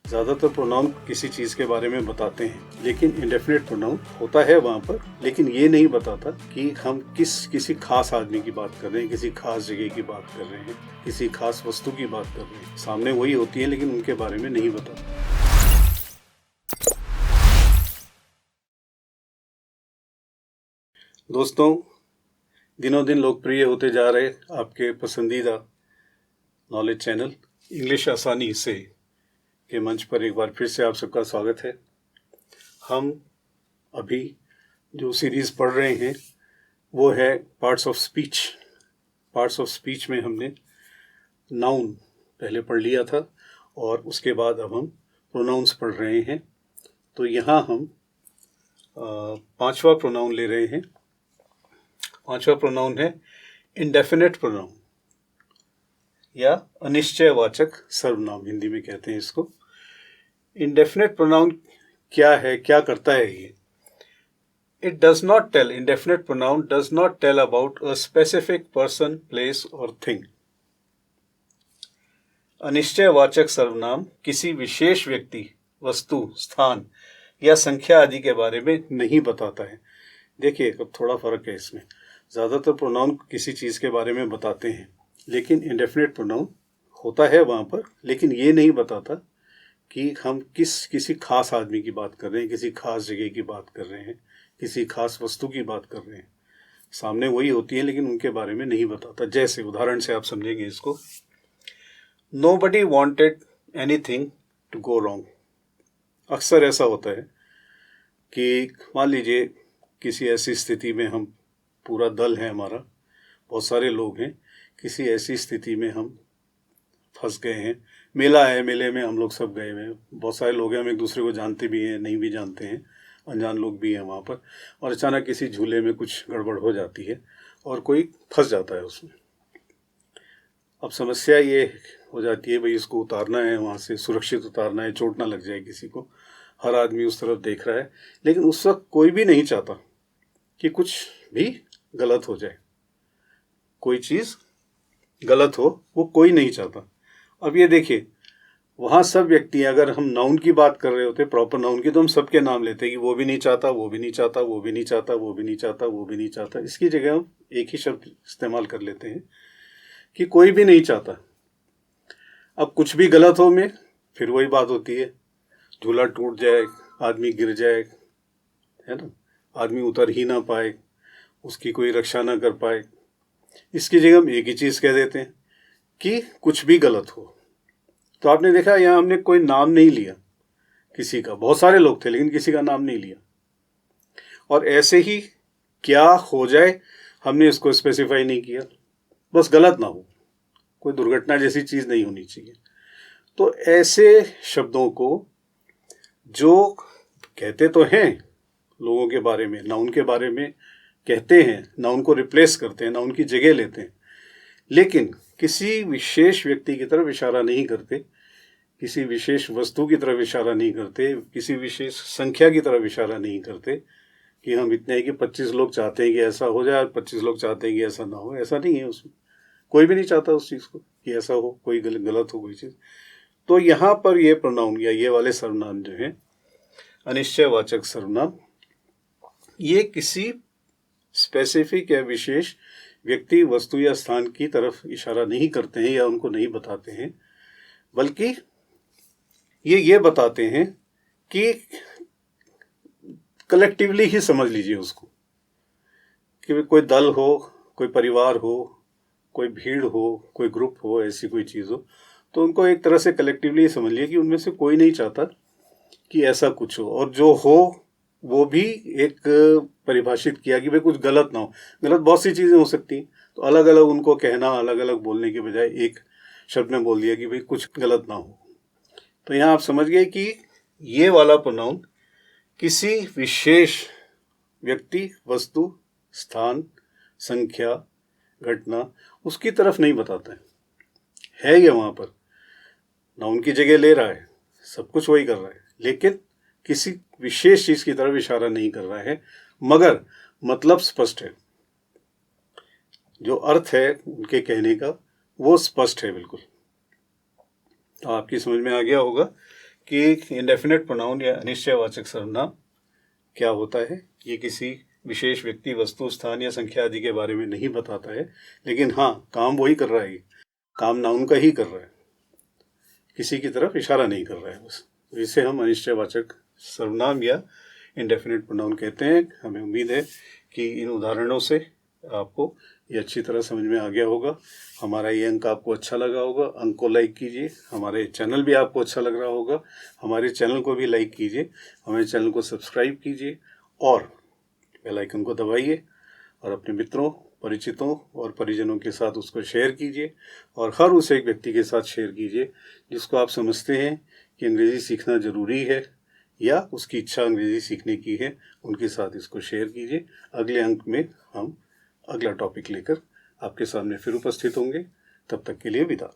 ज़्यादातर प्रोनाउन किसी चीज़ के बारे में बताते हैं, लेकिन इंडेफिनेट प्रोनाउन होता है वहाँ पर, लेकिन ये नहीं बताता कि हम किसी खास आदमी की बात कर रहे हैं, किसी खास जगह की बात कर रहे हैं, किसी खास वस्तु की बात कर रहे हैं। सामने वही होती है लेकिन उनके बारे में नहीं बताता। दोस्तों, दिनों दिन लोकप्रिय होते जा रहे आपके पसंदीदा नॉलेज चैनल इंग्लिश आसानी से के मंच पर एक बार फिर से आप सबका स्वागत है। हम अभी जो सीरीज़ पढ़ रहे हैं वो है parts of speech. Parts of speech में हमने नाउन पहले पढ़ लिया था और उसके बाद अब हम प्रोनाउंस पढ़ रहे हैं। तो यहाँ हम पांचवा प्रोनाउन ले रहे हैं। पांचवा प्रोनाउन है इंडेफिनेट प्रोनाउन या अनिश्चयवाचक सर्वनाम, हिंदी में कहते हैं इसको। इंडेफिनेट प्रोनाउन क्या है, क्या करता है ये? It does not tell, indefinite pronoun does not tell about a specific person, place or thing. अनिश्चयवाचक सर्वनाम किसी विशेष व्यक्ति, वस्तु, स्थान या संख्या आदि के बारे में नहीं बताता है। देखिए, अब थोड़ा फर्क है इसमें। ज़्यादातर प्रोनाउन किसी चीज़ के बारे में बताते हैं, लेकिन इंडेफिनेट प्रोनाउन होता है वहाँ पर, लेकिन ये नहीं बताता कि हम किसी खास आदमी की बात कर रहे हैं, किसी खास जगह की बात कर रहे हैं, किसी खास वस्तु की बात कर रहे हैं। सामने वही होती है लेकिन उनके बारे में नहीं बताता। जैसे उदाहरण से आप समझेंगे इसको। Nobody wanted anything to go wrong। अक्सर ऐसा होता है कि मान लीजिए किसी ऐसी स्थिति में हम, पूरा दल है हमारा, बहुत सारे लोग हैं, किसी ऐसी स्थिति में हम फंस गए हैं। मेला है, मेले में हम लोग सब गए हुए हैं, बहुत सारे लोग हैं, हम एक दूसरे को जानते भी हैं, नहीं भी जानते हैं, अनजान लोग भी हैं वहाँ पर। और अचानक किसी झूले में कुछ गड़बड़ हो जाती है और कोई फंस जाता है उसमें। अब समस्या ये हो जाती है, भाई इसको उतारना है वहाँ से, सुरक्षित उतारना है, चोट ना लग जाए किसी को। हर आदमी उस तरफ देख रहा है, लेकिन उस वक्त कोई भी नहीं चाहता कि कुछ भी गलत हो जाए, कोई चीज़ गलत हो, वो कोई नहीं चाहता। अब ये देखिए, वहाँ सब व्यक्ति, अगर हम नाउन की बात कर रहे होते, प्रॉपर नाउन की, तो हम सबके नाम लेते कि वो भी नहीं चाहता, वो भी नहीं चाहता, वो भी नहीं चाहता, वो भी नहीं चाहता, वो भी नहीं चाहता। इसकी जगह हम एक ही शब्द इस्तेमाल कर लेते हैं कि कोई भी नहीं चाहता। अब कुछ भी गलत हो में फिर वही बात होती है, झूला टूट जाए, आदमी गिर जाए, है ना, आदमी उतर ही ना पाए, उसकी कोई रक्षा ना कर पाए। इसकी जगह हम एक ही चीज़ कह देते हैं कि कुछ भी गलत हो। तो आपने देखा यहाँ हमने कोई नाम नहीं लिया किसी का, बहुत सारे लोग थे लेकिन किसी का नाम नहीं लिया। और ऐसे ही क्या हो जाए हमने इसको स्पेसिफाई नहीं किया, बस गलत ना हो, कोई दुर्घटना जैसी चीज़ नहीं होनी चाहिए। तो ऐसे शब्दों को जो कहते तो हैं लोगों के बारे में, नाउन के बारे में कहते हैं, नाउन को रिप्लेस करते हैं, नाउन की जगह लेते हैं, लेकिन किसी विशेष व्यक्ति की तरफ इशारा नहीं करते, किसी विशेष वस्तु की तरफ इशारा नहीं करते, किसी विशेष संख्या की तरफ इशारा नहीं करते कि हम इतने हैं कि 25 लोग चाहते हैं कि ऐसा हो जाए और 25 लोग चाहते हैं कि ऐसा ना हो। ऐसा नहीं है उसमें, कोई भी नहीं चाहता उस चीज़ को कि ऐसा हो, कोई गलत हो कोई चीज़। तो यहाँ पर ये प्रोनाउन या ये वाले सर्वनाम जो हैं, अनिश्चयवाचक सर्वनाम, ये किसी स्पेसिफिक या विशेष व्यक्ति, वस्तु या स्थान की तरफ इशारा नहीं करते हैं या उनको नहीं बताते हैं, बल्कि ये बताते हैं कि कलेक्टिवली ही समझ लीजिए उसको, कि कोई दल हो, कोई परिवार हो, कोई भीड़ हो, कोई ग्रुप हो, ऐसी कोई चीज़ हो, तो उनको एक तरह से कलेक्टिवली ही समझ लिया कि उनमें से कोई नहीं चाहता कि ऐसा कुछ हो, और जो हो वो भी एक परिभाषित किया कि भाई कुछ गलत ना हो। गलत बहुत सी चीज़ें हो सकती हैं, तो अलग अलग उनको कहना, अलग अलग बोलने के बजाय एक शब्द में बोल दिया कि भाई कुछ गलत ना हो। तो यहाँ आप समझ गए कि ये वाला प्रोनाउन किसी विशेष व्यक्ति, वस्तु, स्थान, संख्या, घटना, उसकी तरफ नहीं बताता है ये वहाँ पर नाउन की जगह ले रहा है, सब कुछ वही कर रहा है, लेकिन किसी विशेष चीज़ की तरफ इशारा नहीं कर रहा है, मगर मतलब स्पष्ट है, जो अर्थ है उनके कहने का वो स्पष्ट है बिल्कुल। तो आपकी समझ में आ गया होगा कि इंडेफिनेट प्रोनाउन या अनिश्चयवाचक सर्वनाम क्या होता है। ये किसी विशेष व्यक्ति, वस्तु, स्थान या संख्या आदि के बारे में नहीं बताता है, लेकिन हाँ, काम वही कर रहा है, काम नाउन का ही कर रहा है, किसी की तरफ इशारा नहीं कर रहा है बस। तो इसे हम अनिश्चयवाचक सर्वनाम या इंडेफिनेट प्रोनाउन कहते हैं। हमें उम्मीद है कि इन उदाहरणों से आपको ये अच्छी तरह समझ में आ गया होगा। हमारा ये अंक आपको अच्छा लगा होगा। अंक को लाइक कीजिए। हमारे चैनल भी आपको अच्छा लग रहा होगा, हमारे चैनल को भी लाइक कीजिए, हमारे चैनल को सब्सक्राइब कीजिए और बेल आइकन को दबाइए और अपने मित्रों, परिचितों और परिजनों के साथ उसको शेयर कीजिए और हर उस एक व्यक्ति के साथ शेयर कीजिए जिसको आप समझते हैं कि अंग्रेज़ी सीखना ज़रूरी है या उसकी इच्छा अंग्रेज़ी सीखने की है। उनके साथ इसको शेयर कीजिए। अगले अंक में हम अगला टॉपिक लेकर आपके सामने फिर उपस्थित होंगे। तब तक के लिए विदा।